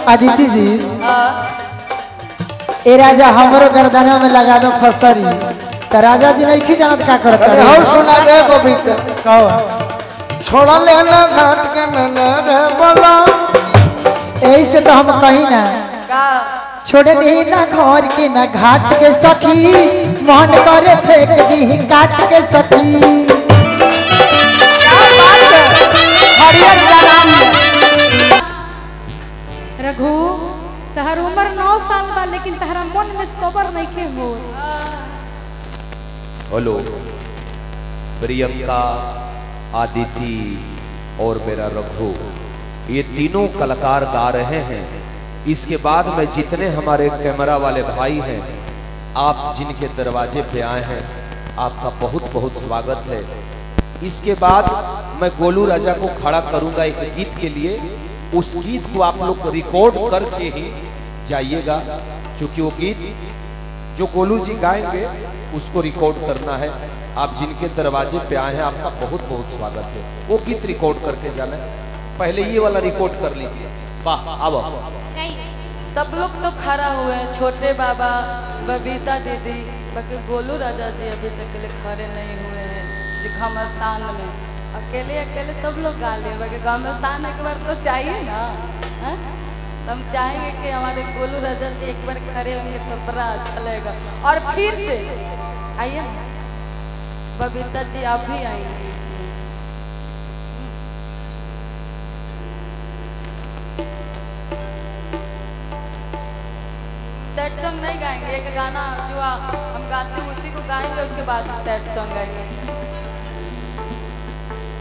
अदिति जी ए राजा हमरो गर्दना में लगा दो फसरी तो राजा जी नहीं की जानत का करता है हो सुना दे कविता कहो छोड़ा लेना घाट के न रे बोला यही से तो हम कही ना छोड़े नहीं ना घर के ना घाट के सखी मन करे फेंक दी काट के सखी रघु तहर उम्र 9 साल बा लेकिन तहरा मन में सबर नहीं के हो। हेलो प्रियंका, आदिति और मेरा रघु, ये तीनों कलाकार गा रहे हैं। इसके बाद में जितने हमारे कैमरा वाले भाई हैं, आप जिनके दरवाजे पे आए हैं, आपका बहुत बहुत स्वागत है। इसके बाद मैं गोलू राजा को खड़ा करूंगा एक गीत के लिए। उस गीत को आप लोग रिकॉर्ड करके ही जाइएगा, क्योंकि वो गीत जो गोलू जी गाएंगे उसको रिकॉर्ड करना है। आप जिनके दरवाजे पे आए हैं, आपका बहुत बहुत स्वागत है। वो गीत रिकॉर्ड करके जाना है। पहले ये वाला रिकॉर्ड कर लीजिए। वाह, अब सब लोग तो खड़ा हुए हैं, छोटे बाबा, बबीता दीदी, बाकी गोलू राजा जी अभी तक के लिए खड़े नहीं हुए हैं। जो घमासान में अकेले अकेले सब लोग गा ले, बाकी घमासान एक बार तो चाहिए ना। है? तो हम चाहेंगे कि हमारे गोलू राजा जी एक बार खड़े होंगे तो बड़ा अच्छा लगेगा। और फिर से आइए ना बबीता जी, आप भी आएंगे इसमें। सैड सॉन्ग नहीं गाएंगे, एक गाना जो हम गाते हैं उसी को गाएंगे, उसके बाद सैड सॉन्ग गाएंगे।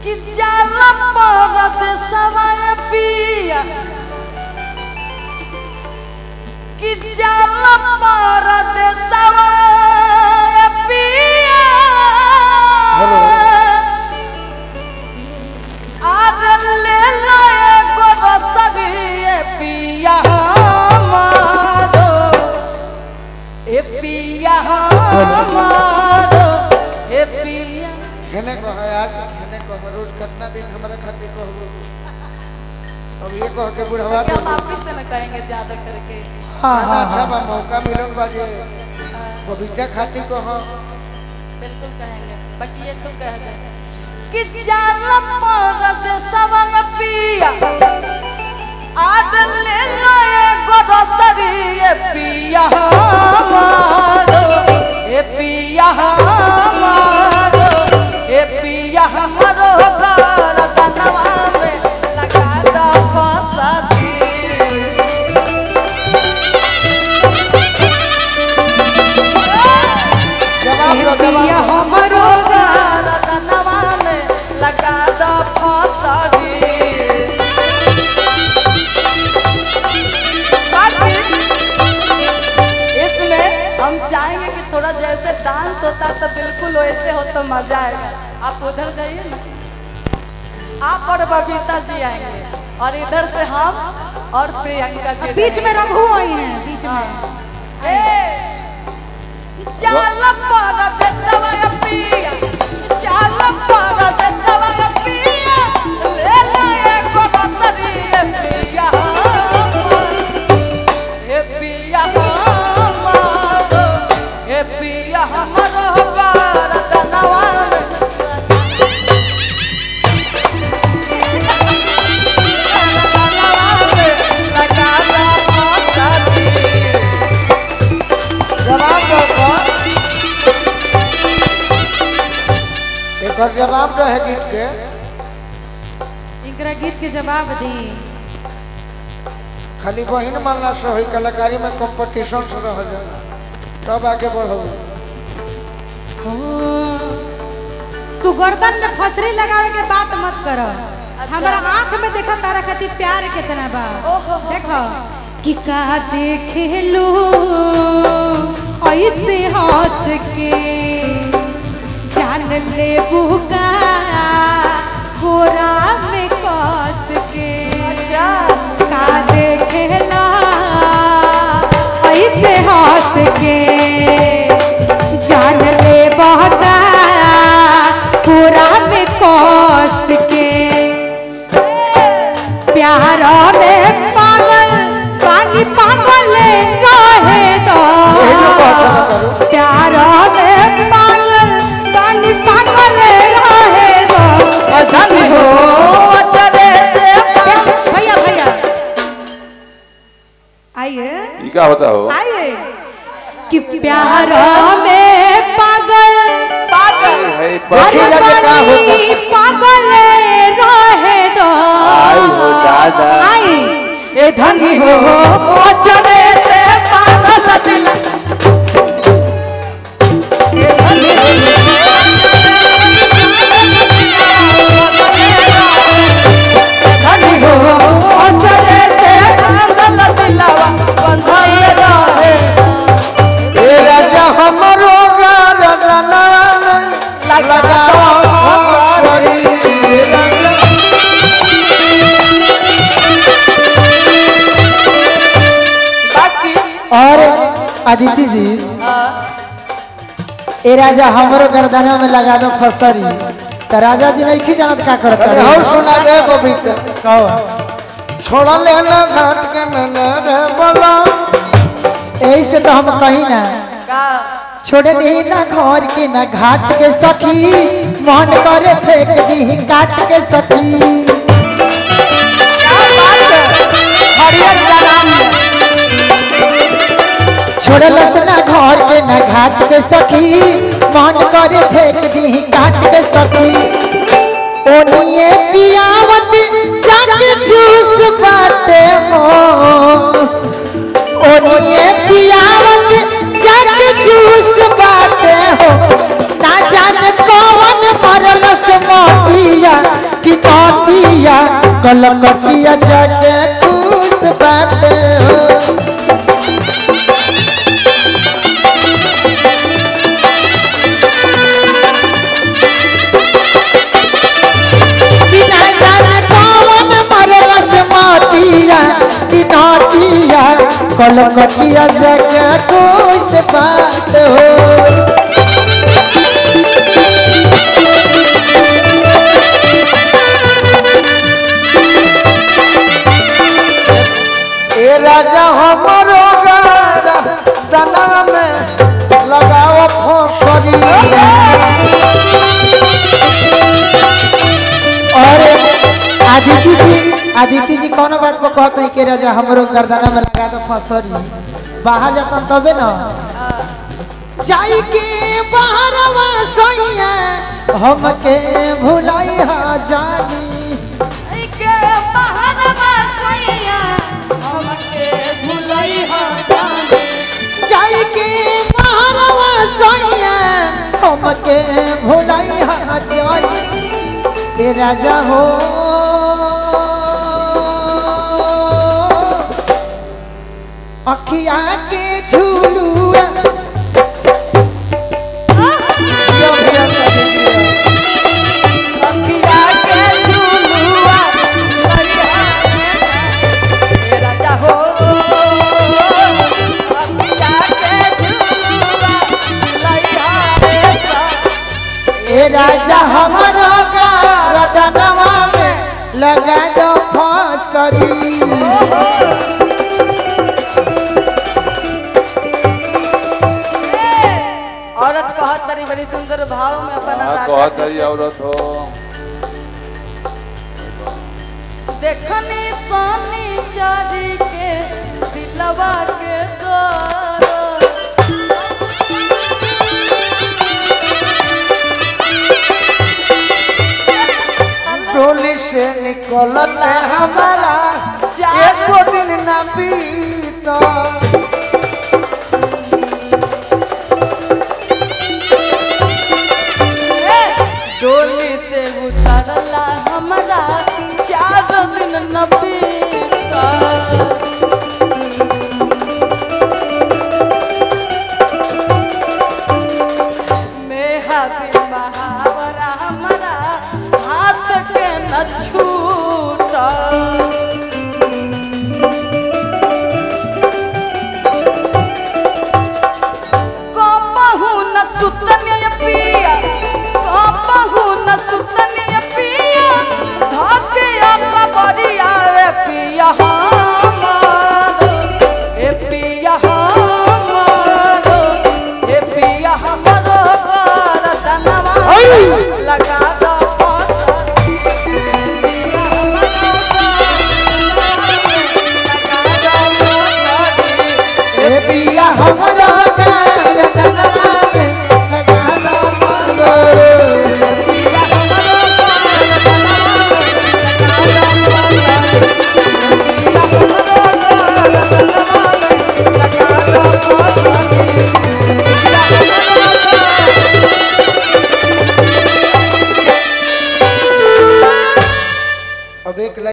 कि जाला परद सवाय पिया, कि जाला परद सवाय पिया, आर ले लो एगो रसरी पिया हमारो, ए पिया हमारो, ए पिया। कहने को है आज, कहने को रोज कितना दिन हमारे खातिर कहबो। अब ये कह के बुढ़वा क्या वापस से न कहेंगे ज्यादा करके। अच्छा बा, मौका मिलन बाजे बबीता खातिर को हो बिल्कुल कहेंगे, बाकी ये तो कह दे कि जाला परद सवाय पिया, आद ले लो एगो रसरी पिया हमारो, ए पिया हमारो, ए पिया हमारो, गरदनवा में लगा दो फसरी। पिया हमारो गरदनवा में लगा दो फसरी। इसमें हम चाहेंगे कि थोड़ा जैसे डांस होता तो बिल्कुल वैसे हो तो मजा आएगा। आप उधर जाइए ना, आप और बबीता जी आएंगे और इधर से हम और प्रियंका जी। बीच में रघु आई हैं, बीच में। चाल परद सवाय पिया, चाल परद सवाय पिया, ले ले एगो रसरी पिया, ए पिया हमारो, ए पिया हमारो, गरदनवा में लगा दो फसरी। जवाब दो। एक और जवाब दो है गीत के। इनकरा गीत के जवाब दी। खाली बहिन मानना से होई, कलाकारी में कंपटीशन से रह जाना, तब आगे बढ़ो। तू गर्दन में फसरी लगावे के बात मत कर। हमारा आंख में देखो तारा खातिर प्यार कितना बा। देखो कि का देखे लो ऐसे हंस के, जान ले बुका गोरा में कस के, का देखे ला ऐसे हंस के, जान ले बहका पूरा में कस के, प्यार में पागल ये क्या होता हो? आइए कि प्यार में पागल पागल है देखिए लगे का होता पागल रहे दो आई हो दादा आई ए धनी हो चले से पागल दिल ए धनी हो चले से पागल दिलवा बंधाए रहे ए राजा हमरो गाना लगाओ फसरी बाकी और अदिति जी ए राजा हमरो गर्दना में लगा दो फसरी तो राजा जी नहीं जानत का करता अरे हो सुना दे बबीता कहो छोड़ा लेना घाट के न बोला यही से तो हम कही ना का छोड़े नहीं ना घर के ना घाट के सखी मन करे फेंक दी काट के सखी हरियर जलाम छोड़लस ना घर के ना घाट के सखी मन करे फेंक दी काट के सखी ओनिए पियावत जाके जूस बाटे हो ओनिए पियावत जाके जूस बाटे हो ना जाने कौन मरलस मोतिया कि नौतिया कलकतिया जाके जूस बाटे हो बिना जाने कौन मरलस मोतिया कि नौतिया कलकतिया जाके जूस बाटे हो ए राजा हमरो गाना में लगाओ फसरी और आदित्य जी कौन बात को कहते हैं कि राजा हमरो गर्दना में लगा दो फसरी बाहर जाता तबे ना जाई के बाहरवा सोइया हमके भुलाई हा जानी के बहरवा सैया हमके भुलई हो जाने जाई के बाहरवा सोइया हमके भुलाई हा जानी ए राजा हो अखिया के झूलुआ अखिया के झुलुआ लइहा ए राजा हो अखिया के झुलुआ लइहा रे सा ए राजा हमारो गर्दनवा में लगा दो फसरी औरत कहत तरी बड़ी सुंदर भाव में अपन हाँ राजा कहत के है औरत हो देखनी सोनी चारी के दिलवा के द्वार डोली से निकलत हमारा एको दिन ना बीता